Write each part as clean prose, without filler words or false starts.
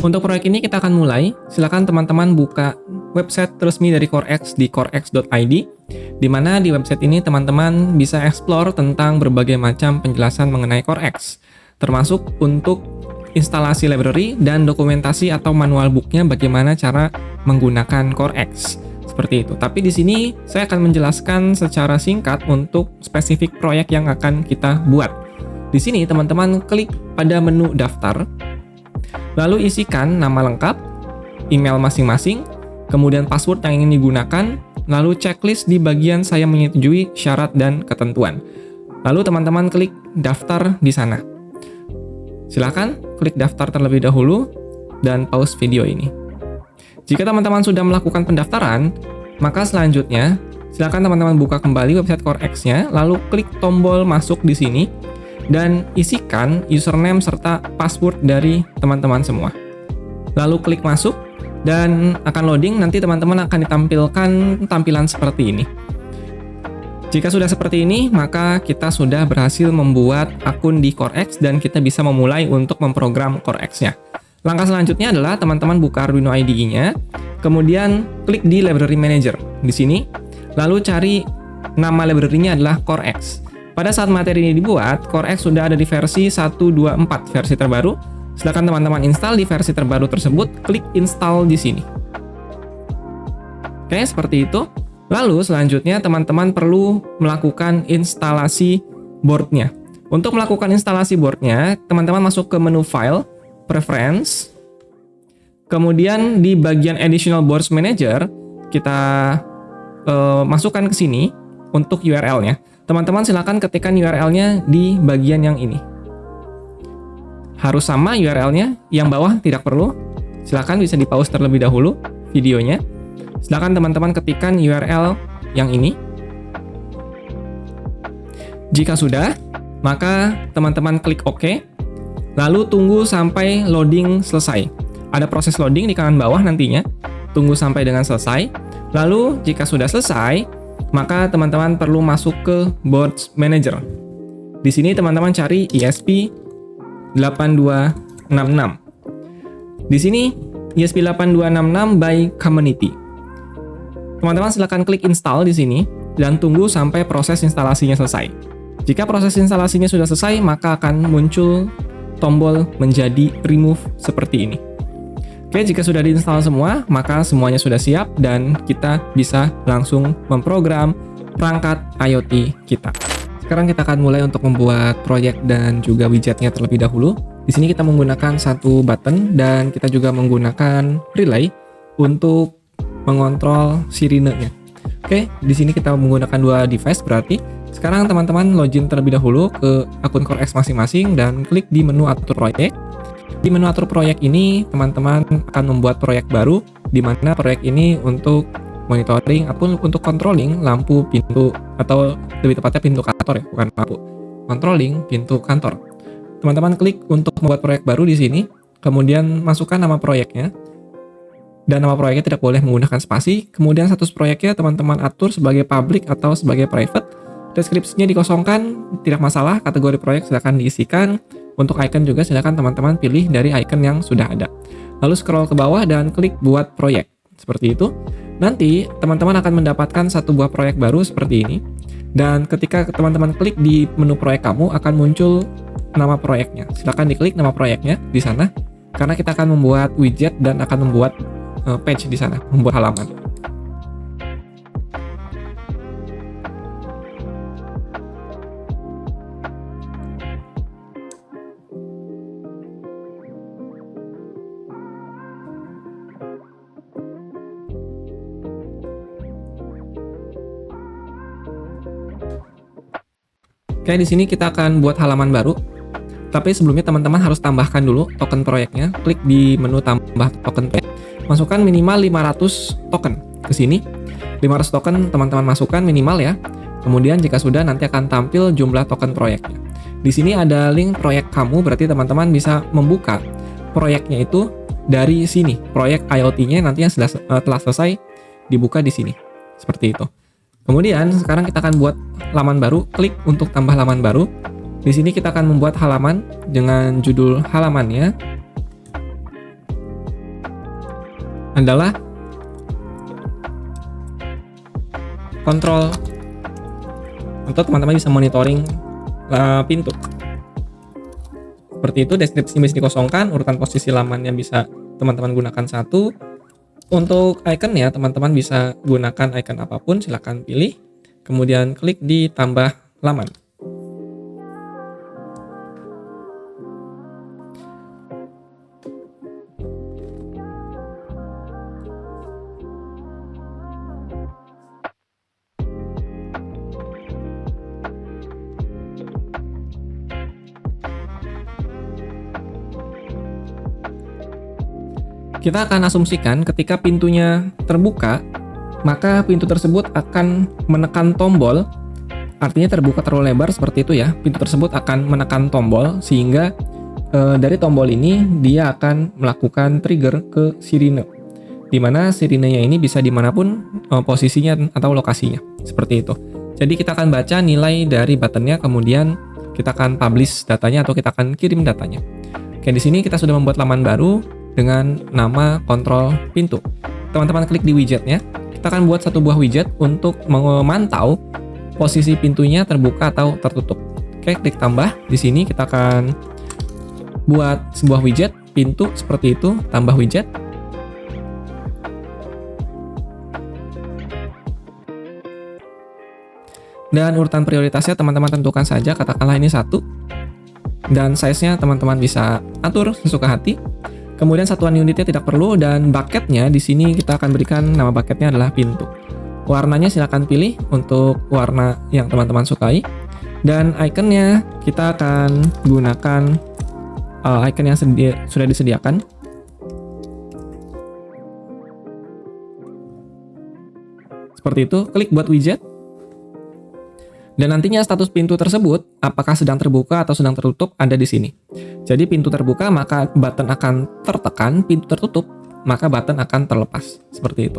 Untuk proyek ini kita akan mulai. Silakan teman-teman buka website resmi dari CoreX di corex.id, di mana di website ini teman-teman bisa explore tentang berbagai macam penjelasan mengenai CoreX, termasuk untuk instalasi library dan dokumentasi atau manual booknya bagaimana cara menggunakan CoreX. Seperti itu. Tapi di sini saya akan menjelaskan secara singkat untuk spesifik proyek yang akan kita buat. Di sini teman-teman klik pada menu daftar, lalu isikan nama lengkap, email masing-masing, kemudian password yang ingin digunakan, lalu checklist di bagian saya menyetujui syarat dan ketentuan. Lalu teman-teman klik daftar di sana. Silakan klik daftar terlebih dahulu dan pause video ini. Jika teman-teman sudah melakukan pendaftaran, maka selanjutnya silakan teman-teman buka kembali website CoreX-nya, lalu klik tombol masuk di sini dan isikan username serta password dari teman-teman semua. Lalu klik masuk dan akan loading, nanti teman-teman akan ditampilkan tampilan seperti ini. Jika sudah seperti ini, maka kita sudah berhasil membuat akun di CoreX dan kita bisa memulai untuk memprogram CoreX-nya. Langkah selanjutnya adalah teman-teman buka Arduino IDE-nya, kemudian klik di Library Manager di sini, lalu cari nama library-nya adalah CoreX. Pada saat materi ini dibuat, CoreX sudah ada di versi 1.2.4, versi terbaru. Silakan teman-teman install di versi terbaru tersebut, klik install di sini. Oke, seperti itu. Lalu selanjutnya teman-teman perlu melakukan instalasi boardnya. Untuk melakukan instalasi boardnya, teman-teman masuk ke menu File, Preference, kemudian di bagian Additional Boards Manager, kita masukkan ke sini untuk URL-nya. Teman-teman silakan ketikkan URL-nya di bagian yang ini. Harus sama URL-nya, yang bawah tidak perlu. Silakan bisa di-pause terlebih dahulu videonya. Silakan teman-teman ketikkan URL yang ini. Jika sudah, maka teman-teman klik OK. Lalu tunggu sampai loading selesai. Ada proses loading di kanan bawah nantinya. Tunggu sampai dengan selesai. Lalu jika sudah selesai, maka teman-teman perlu masuk ke Boards Manager. Di sini teman-teman cari ESP8266. Di sini ESP8266 by Community. Teman-teman silakan klik install di sini dan tunggu sampai proses instalasinya selesai. Jika proses instalasinya sudah selesai, maka akan muncul tombol menjadi remove seperti ini. Oke, jika sudah diinstal semua, maka semuanya sudah siap dan kita bisa langsung memprogram perangkat IoT kita. Sekarang kita akan mulai untuk membuat proyek dan juga widgetnya terlebih dahulu. Di sini kita menggunakan satu button dan kita juga menggunakan relay untuk mengontrol sirinenya. Oke, di sini kita menggunakan dua device berarti. Sekarang teman-teman login terlebih dahulu ke akun CoreX masing-masing dan klik di menu atur proyek. Di menu atur proyek ini, teman-teman akan membuat proyek baru, di mana proyek ini untuk monitoring ataupun untuk controlling lampu pintu, atau lebih tepatnya pintu kantor ya, bukan lampu. Controlling pintu kantor. Teman-teman klik untuk membuat proyek baru di sini, kemudian masukkan nama proyeknya. Dan nama proyeknya tidak boleh menggunakan spasi. Kemudian status proyeknya teman-teman atur sebagai public atau sebagai private. Deskripsinya dikosongkan, tidak masalah. Kategori proyek silakan diisikan. Untuk icon juga silakan teman-teman pilih dari icon yang sudah ada. Lalu scroll ke bawah dan klik buat proyek. Seperti itu. Nanti teman-teman akan mendapatkan satu buah proyek baru seperti ini. Dan ketika teman-teman klik di menu proyek kamu, akan muncul nama proyeknya. Silakan diklik nama proyeknya di sana. Karena kita akan membuat widget dan akan membuat page di sana, membuat halaman. Oke, di sini kita akan buat halaman baru. Tapi sebelumnya teman-teman harus tambahkan dulu token proyeknya. Klik di menu tambah token proyek. Masukkan minimal 500 token ke sini. 500 token teman-teman masukkan minimal ya. Kemudian jika sudah nanti akan tampil jumlah token proyeknya. Di sini ada link proyek kamu, berarti teman-teman bisa membuka proyeknya itu dari sini. Proyek IoT-nya nanti yang telah selesai dibuka di sini. Seperti itu. Kemudian sekarang kita akan buat halaman baru, klik untuk tambah halaman baru. Di sini kita akan membuat halaman dengan judul halamannya adalah kontrol, atau teman-teman bisa monitoring pintu. Seperti itu, deskripsi bisa dikosongkan, urutan posisi lamannya bisa teman-teman gunakan satu. Untuk ikonnya, teman-teman bisa gunakan icon apapun, silahkan pilih, kemudian klik di tambah laman. Kita akan asumsikan ketika pintunya terbuka, maka pintu tersebut akan menekan tombol, artinya terbuka terlalu lebar seperti itu ya. Pintu tersebut akan menekan tombol, sehingga dari tombol ini dia akan melakukan trigger ke sirine, dimana sirinenya ini bisa dimanapun posisinya atau lokasinya, seperti itu. Jadi kita akan baca nilai dari buttonnya, kemudian kita akan publish datanya atau kita akan kirim datanya. Oke, di sini kita sudah membuat laman baru dengan nama kontrol pintu. Teman-teman klik di widgetnya. Kita akan buat satu buah widget untuk memantau posisi pintunya terbuka atau tertutup. Oke, klik tambah. Di sini kita akan buat sebuah widget pintu seperti itu, tambah widget. Dan urutan prioritasnya teman-teman tentukan saja, katakanlah ini 1. Dan size-nya teman-teman bisa atur sesuka hati. Kemudian satuan unitnya tidak perlu, dan bucketnya di sini kita akan berikan nama bucketnya adalah pintu. Warnanya silakan pilih untuk warna yang teman-teman sukai. Dan ikonnya kita akan gunakan icon yang sudah disediakan. Seperti itu, klik buat widget. Dan nantinya status pintu tersebut, apakah sedang terbuka atau sedang tertutup, ada di sini. Jadi pintu terbuka maka button akan tertekan, pintu tertutup maka button akan terlepas. Seperti itu.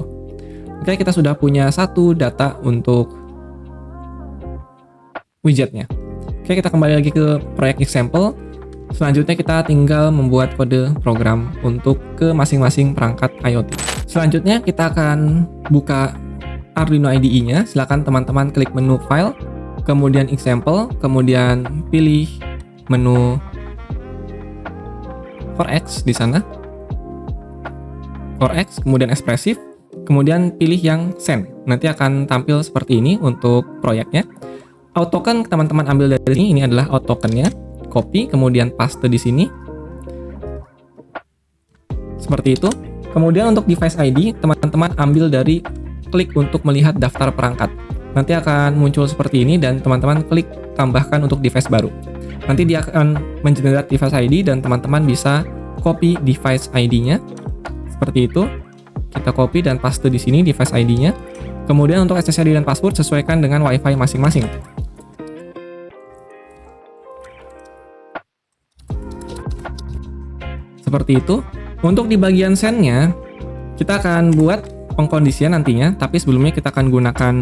Oke, kita sudah punya satu data untuk widgetnya. Oke, kita kembali lagi ke proyek example. Selanjutnya kita tinggal membuat kode program untuk ke masing-masing perangkat IoT. Selanjutnya kita akan buka Arduino IDE-nya. Silakan teman-teman klik menu File, kemudian Example, kemudian pilih menu 4X di sana. 4X, kemudian ekspresif, kemudian pilih yang Send. Nanti akan tampil seperti ini untuk proyeknya. Autoken teman-teman ambil dari ini adalah autokennya. Copy, kemudian paste di sini. Seperti itu. Kemudian untuk device ID, teman-teman ambil dari klik untuk melihat daftar perangkat. Nanti akan muncul seperti ini dan teman-teman klik tambahkan untuk device baru. Nanti dia akan mengenerate device ID dan teman-teman bisa copy device ID-nya. Seperti itu. Kita copy dan paste di sini device ID-nya. Kemudian untuk SSID dan password sesuaikan dengan WiFi masing-masing. Seperti itu. Untuk di bagian send-nya, kita akan buat pengkondisian nantinya, tapi sebelumnya kita akan gunakan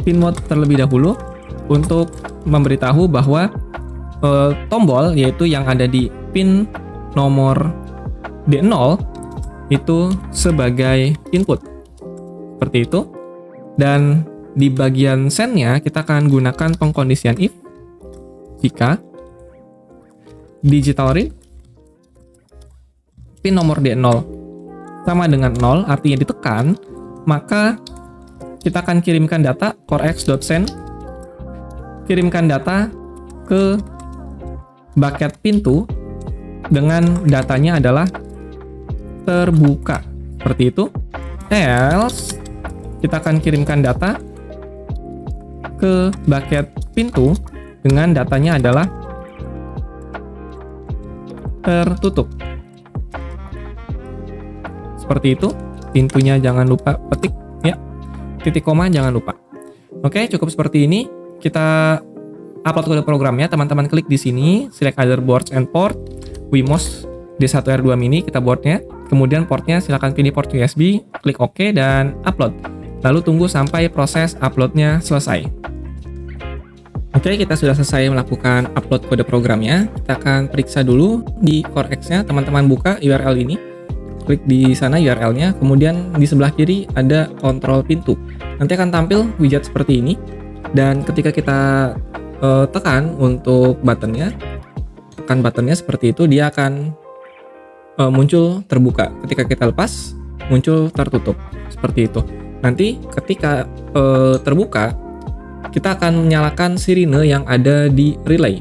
pin mode terlebih dahulu untuk memberitahu bahwa tombol, yaitu yang ada di pin nomor D0 itu sebagai input. Seperti itu. Dan di bagian send-nya kita akan gunakan pengkondisian if jika digital read pin nomor D0 sama dengan 0, artinya ditekan, maka kita akan kirimkan data corex.send, kirimkan data ke bucket pintu dengan datanya adalah terbuka. Seperti itu. Else, kita akan kirimkan data ke bucket pintu dengan datanya adalah tertutup. Seperti itu. Pintunya jangan lupa petik ya. Titik koma jangan lupa. Oke, cukup seperti ini. Kita upload kode programnya. Teman-teman klik di sini, select other boards and port, Wemos D1R2 mini, kita boardnya. Kemudian portnya silakan pilih port USB, klik OK dan upload. Lalu tunggu sampai proses uploadnya selesai. Oke, kita sudah selesai melakukan upload kode programnya. Kita akan periksa dulu di CoreX-nya. Teman-teman buka URL ini, klik di sana URL-nya, kemudian di sebelah kiri ada kontrol pintu. Nanti akan tampil widget seperti ini, dan ketika kita tekan untuk buttonnya, tekan buttonnya seperti itu, dia akan muncul terbuka. Ketika kita lepas, muncul tertutup, seperti itu. Nanti ketika terbuka, kita akan menyalakan sirine yang ada di relay,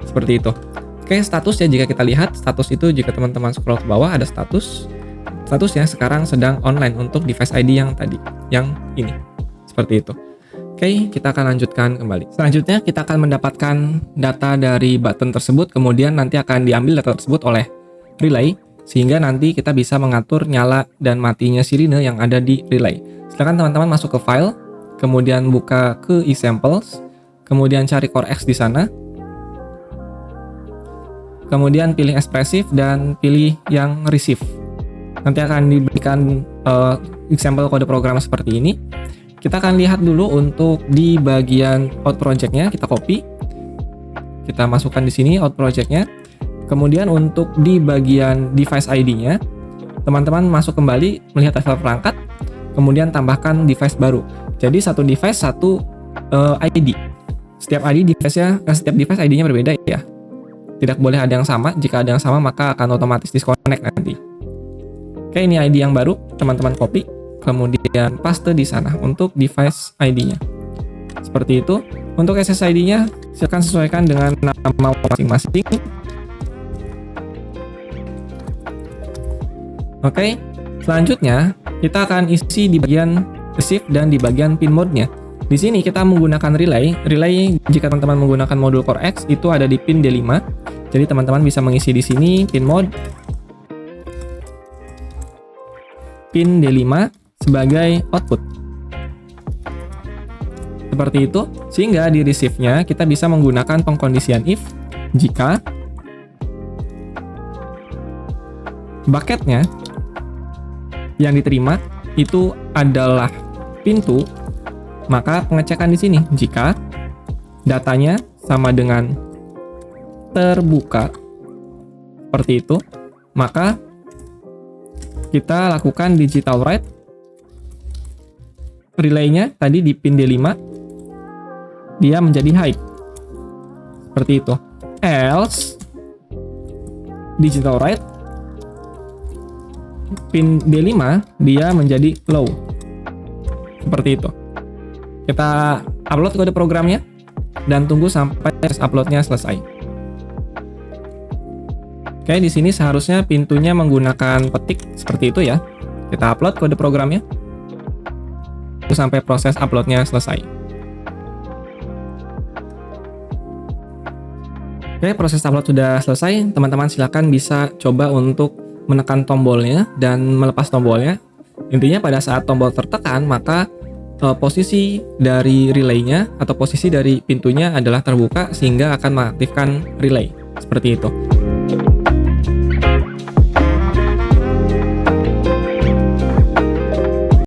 seperti itu. Oke, status ya, jika kita lihat status itu, jika teman-teman scroll ke bawah ada statusnya sekarang sedang online untuk device ID yang tadi, yang ini, seperti itu. Oke, kita akan lanjutkan kembali. Selanjutnya kita akan mendapatkan data dari button tersebut, kemudian nanti akan diambil data tersebut oleh relay, sehingga nanti kita bisa mengatur nyala dan matinya sirine yang ada di relay. Silakan teman-teman masuk ke file, kemudian buka ke examples, kemudian cari Core X di sana. Kemudian pilih ekspresif dan pilih yang receive. Nanti akan diberikan example kode program seperti ini. Kita akan lihat dulu untuk di bagian out project-nya, kita copy. Kita masukkan di sini out project-nya. Kemudian untuk di bagian device ID-nya, teman-teman masuk kembali melihat level perangkat, kemudian tambahkan device baru. Jadi satu device satu ID. Setiap device ID-nya berbeda ya. Tidak boleh ada yang sama, jika ada yang sama maka akan otomatis disconnect nanti. Oke, ini ID yang baru, teman-teman copy, kemudian paste di sana untuk device ID-nya. Seperti itu. Untuk SSID-nya, silakan sesuaikan dengan nama masing-masing. Oke, selanjutnya kita akan isi di bagian receive dan di bagian pin mode-nya. Di sini kita menggunakan relay. Relay jika teman-teman menggunakan modul Core X itu ada di pin D5. Jadi teman-teman bisa mengisi di sini pin mode pin D5 sebagai output. Seperti itu, sehingga di receive-nya kita bisa menggunakan pengkondisian if jika bucket-nya yang diterima itu adalah pintu, maka pengecekan di sini jika datanya sama dengan terbuka seperti itu, maka kita lakukan digital write relay-nya tadi di pin D5, dia menjadi high seperti itu. Else digital write pin D5 dia menjadi low seperti itu. Kita upload kode programnya dan tunggu sampai uploadnya selesai. Oke, di sini seharusnya pintunya menggunakan petik seperti itu ya. Kita upload kode programnya tunggu sampai proses uploadnya selesai. Oke, proses upload sudah selesai. Teman-teman silakan bisa coba untuk menekan tombolnya dan melepas tombolnya. Intinya pada saat tombol tertekan maka posisi dari relay-nya atau posisi dari pintunya adalah terbuka sehingga akan mengaktifkan relay. Seperti itu.